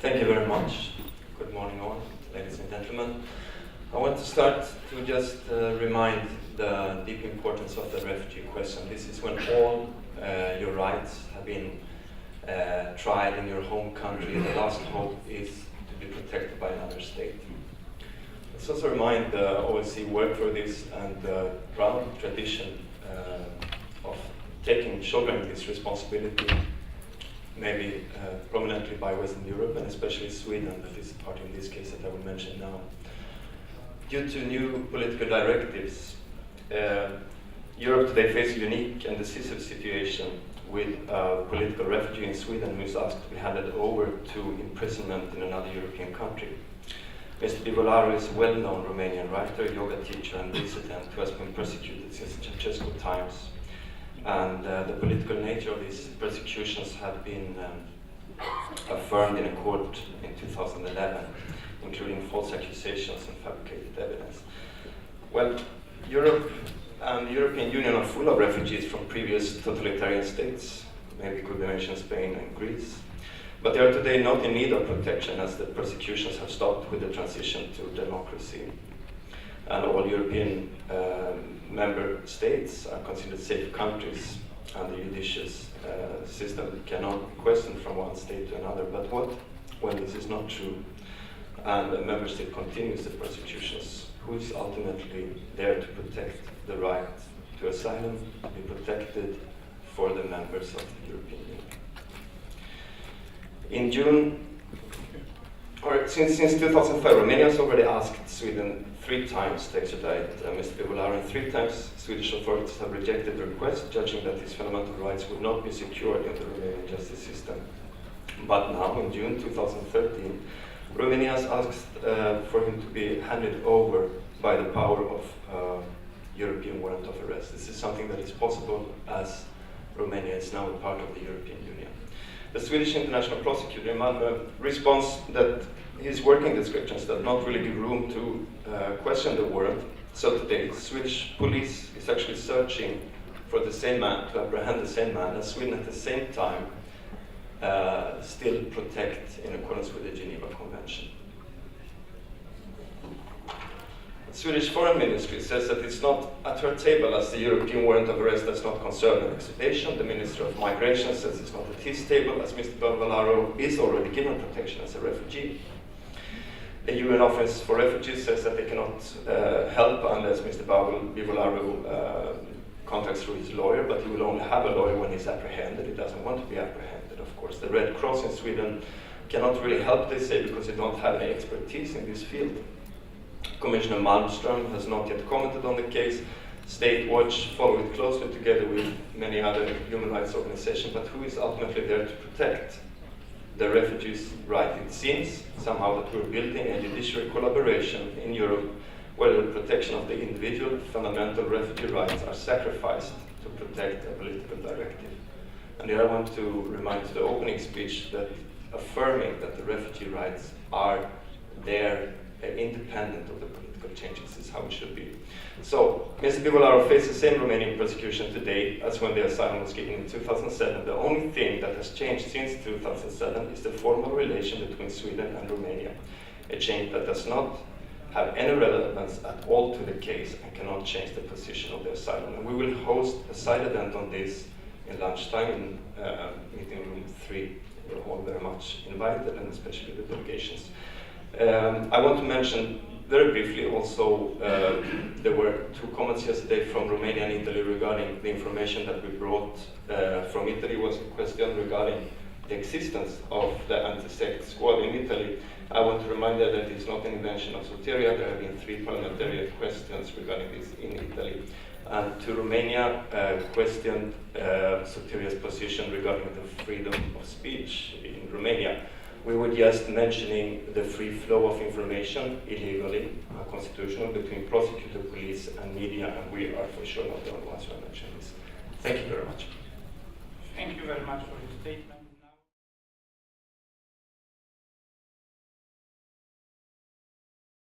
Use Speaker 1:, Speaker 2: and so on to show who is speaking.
Speaker 1: Thank you very much. Good morning all, ladies and gentlemen. I want to start to just remind the deep importance of the refugee question. This is when all your rights have been tried in your home country. The last hope is to be protected by another state. Let's also remind the OSCE work for this and the proud tradition of shouldering this responsibility, maybe prominently by Western Europe and especially Sweden, that is the party in this case that I will mention now. Due to new political directives, Europe today faces a unique and decisive situation with a political refugee in Sweden who is asked to be handed over to imprisonment in another European country. Mr. Bivolaru is a well-known Romanian writer, yoga teacher and dissident who has been persecuted since Ceausescu times. And the political nature of these persecutions have been affirmed in a court in 2011, including false accusations and fabricated evidence. Well, Europe and the European Union are full of refugees from previous totalitarian states, maybe could be mentioned Spain and Greece, but they are today not in need of protection as the persecutions have stopped with the transition to democracy. And all European member states are considered safe countries, and the judicious system cannot be questioned from one state to another. But what when this is not true and a member state continues the persecutions? Who is ultimately there to protect the right to asylum, to be protected for the members of the European Union? In June, or since 2005, Romania has already asked Sweden 3 times to extradite Mr. Bivolaru, and 3 times Swedish authorities have rejected the request, judging that his fundamental rights would not be secured in the Romanian justice system. But now, in June 2013, Romania has asked for him to be handed over by the power of European warrant of arrest. This is something that is possible as Romania is now a part of the European Union. The Swedish international prosecutor in Malmö responds that his working descriptions does not really give room to question the warrant. So today, Swedish police is actually searching for the same man, to apprehend the same man, as Sweden at the same time still protect in accordance with the Geneva Convention. The Swedish Foreign Ministry says that it's not at her table as the European warrant of arrest does not concern an extradition. The Minister of Migration says it's not at his table as Mr. Bivolaru is already given protection as a refugee. The UN Office for Refugees says that they cannot help unless Mr. Bivolaru contacts through his lawyer, but he will only have a lawyer when he's apprehended. He doesn't want to be apprehended, of course. The Red Cross in Sweden cannot really help, they say, because they don't have any expertise in this field. Commissioner Malmström has not yet commented on the case. State Watch follow it closely together with many other human rights organizations, but who is ultimately there to protect the refugees' right? It seems somehow that we're building a judiciary collaboration in Europe where the protection of the individual fundamental refugee rights are sacrificed to protect a political directive. And here I want to remind the opening speech that affirming that the refugee rights are there independent of the political changes is how it should be. So, Mr. Bivolaru faces the same Romanian persecution today as when the asylum was given in 2007. The only thing that has changed since 2007 is the formal relation between Sweden and Romania, a change that does not have any relevance at all to the case and cannot change the position of the asylum. And we will host a side event on this in lunchtime in meeting room 3. You're all very much invited, and especially the delegations. I want to mention very briefly also, there were 2 comments yesterday from Romania and Italy regarding the information that we brought from Italy. Was a question regarding the existence of the anti-sect squad in Italy. I want to remind you that it's not an invention of Soteria. There have been 3 parliamentary questions regarding this in Italy. And to Romania, questioned Soteria's position regarding the freedom of speech in Romania. We were just mentioning the free flow of information illegally, unconstitutional, between prosecutor, police, and media, and we are for sure not the only ones who have mentioned this. Thank you very much.
Speaker 2: Thank you very much for your statement.